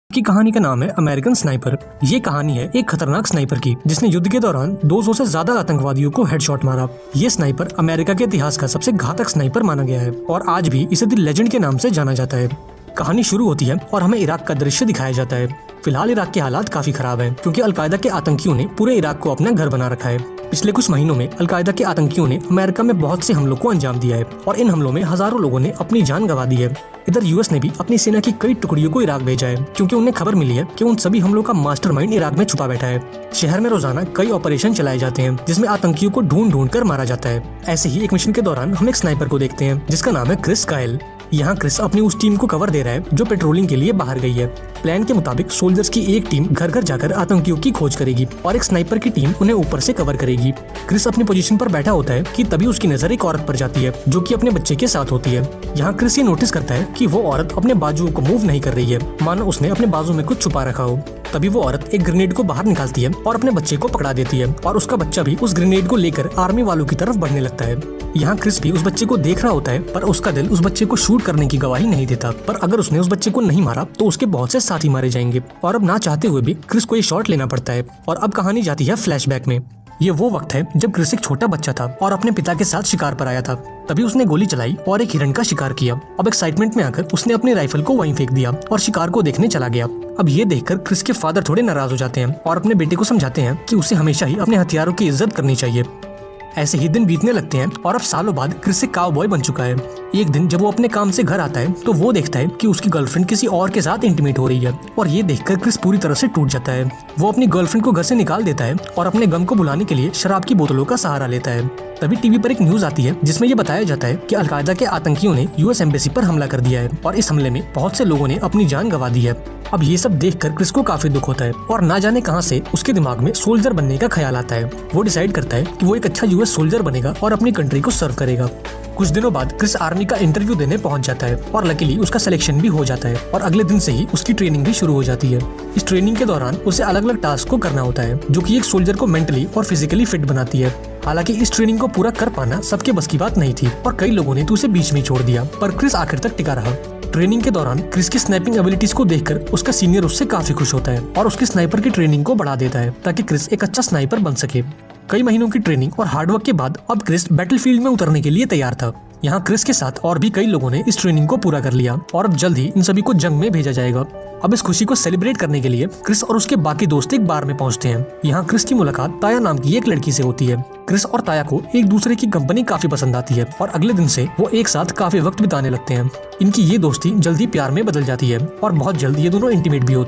की कहानी का नाम है अमेरिकन स्नाइपर। ये कहानी है एक खतरनाक स्नाइपर की जिसने युद्ध के दौरान 200 से ज्यादा आतंकवादियों को हेडशॉट मारा। ये स्नाइपर अमेरिका के इतिहास का सबसे घातक स्नाइपर माना गया है और आज भी इसे द लेजेंड के नाम से जाना जाता है। कहानी शुरू होती है और हमें इराक का दृश्य दिखाया जाता है। फिलहाल इराक के हालात काफी खराब हैं क्योंकि अलकायदा के आतंकियों ने पूरे इराक को अपना घर बना रखा है। पिछले कुछ महीनों में अलकायदा के आतंकियों ने अमेरिका में बहुत से हमलों को अंजाम दिया है और इन हमलों में हजारों लोगों ने अपनी जान गंवा दी है। इधर यूएस ने भी अपनी सेना की कई टुकड़ियों को इराक भेजा है क्योंकि उन्हें खबर मिली है कि उन सभी हमलों का मास्टरमाइंड इराक में छुपा बैठा है। शहर में रोजाना कई ऑपरेशन चलाए जाते हैं जिसमें आतंकियों को ढूंढ ढूंढ कर मारा जाता है। ऐसे ही एक मिशन के दौरान हम एक स्नाइपर को देखते हैं जिसका नाम है क्रिस कायल। यहाँ क्रिस अपनी उस टीम को कवर दे रहा है जो पेट्रोलिंग के लिए बाहर गई है। प्लान के मुताबिक सोल्जर्स की एक टीम घर घर जाकर आतंकियों की खोज करेगी और एक स्नाइपर की टीम उन्हें ऊपर से कवर करेगी। क्रिस अपनी पोजीशन पर बैठा होता है कि तभी उसकी नजर एक औरत पर जाती है जो कि अपने बच्चे के साथ होती है। यहाँ क्रिस ये नोटिस करता है कि वो औरत अपने बाजुओं को मूव नहीं कर रही है, मानो उसने अपने बाजू में कुछ छुपा रखा हो। तभी वो औरत एक ग्रेनेड को बाहर निकालती है और अपने बच्चे को पकड़ा देती है और उसका बच्चा भी उस ग्रेनेड को लेकर आर्मी वालों की तरफ बढ़ने लगता है। यहाँ क्रिस भी उस बच्चे को देख रहा होता है पर उसका दिल उस बच्चे को शूट करने की गवाही नहीं देता। पर अगर उसने उस बच्चे को नहीं मारा तो उसके बहुत से साथी मारे जाएंगे और अब ना चाहते हुए भी क्रिस को ये शॉट लेना पड़ता है। और अब कहानी जाती है फ्लैशबैक में। ये वो वक्त है जब क्रिस एक छोटा बच्चा था और अपने पिता के साथ शिकार पर आया था। तभी उसने गोली चलाई और एक हिरण का शिकार किया। अब एक्साइटमेंट में आकर उसने अपनी राइफल को वहीं फेंक दिया और शिकार को देखने चला गया। अब ये देखकर क्रिस के फादर थोड़े नाराज हो जाते हैं और अपने बेटे को समझाते हैं कि उसे हमेशा ही अपने हथियारों की इज्जत करनी चाहिए। ऐसे ही दिन बीतने लगते हैं और अब सालों बाद क्रिस एक काउबॉय बन चुका है। एक दिन जब वो अपने काम से घर आता है तो वो देखता है कि उसकी गर्लफ्रेंड किसी और के साथ इंटीमेट हो रही है और ये देखकर क्रिस पूरी तरह से टूट जाता है। वो अपनी गर्लफ्रेंड को घर से निकाल देता है और अपने गम को भुलाने के लिए शराब की बोतलों का सहारा लेता है। तभी टीवी पर एक न्यूज आती है जिसमें ये बताया जाता है कि अलकायदा के आतंकियों ने यूएस एम्बेसी पर हमला कर दिया है और इस हमले में बहुत से लोगों ने अपनी जान गंवा दी है। अब ये सब देखकर क्रिस को काफी दुख होता है और ना जाने कहां से उसके दिमाग में सोल्जर बनने का ख्याल आता है। वो डिसाइड करता है कि वो एक अच्छा यूएस सोल्जर बनेगा और अपनी कंट्री को सर्व करेगा। कुछ दिनों बाद क्रिस आर्मी का इंटरव्यू देने पहुंच जाता है और लकीली उसका सिलेक्शन भी हो जाता है और अगले दिन से ही उसकी ट्रेनिंग भी शुरू हो जाती है। इस ट्रेनिंग के दौरान उसे अलग अलग टास्क को करना होता है जो कि एक सोल्जर को मेंटली और फिजिकली फिट बनाती है। हालांकि इस ट्रेनिंग को पूरा कर पाना सबके बस की बात नहीं थी और कई लोगों ने तो उसे बीच में छोड़ दिया, पर क्रिस आखिर तक टिका रहा। ट्रेनिंग के दौरान क्रिस की स्नाइपिंग एबिलिटीज को देखकर उसका सीनियर उससे काफी खुश होता है और उसकी स्नाइपर की ट्रेनिंग को बढ़ा देता है ताकि क्रिस एक अच्छा स्नाइपर बन सके। कई महीनों की ट्रेनिंग और हार्डवर्क के बाद अब क्रिस बैटलफील्ड में उतरने के लिए तैयार था। यहाँ क्रिस के साथ और भी कई लोगों ने इस ट्रेनिंग को पूरा कर लिया और अब जल्द ही इन सभी को जंग में भेजा जाएगा। अब इस खुशी को सेलिब्रेट करने के लिए क्रिस और उसके बाकी दोस्त एक बार में पहुंचते हैं। यहाँ क्रिस की मुलाकात ताया नाम की एक लड़की से होती है। क्रिस और ताया को एक दूसरे की कंपनी काफी पसंद आती है और अगले दिन से वो एक साथ काफी वक्त बिताने लगते हैं। इनकी ये दोस्ती जल्दी प्यार में बदल जाती है और बहुत जल्द ये दोनों इंटीमेट भी होते हैं।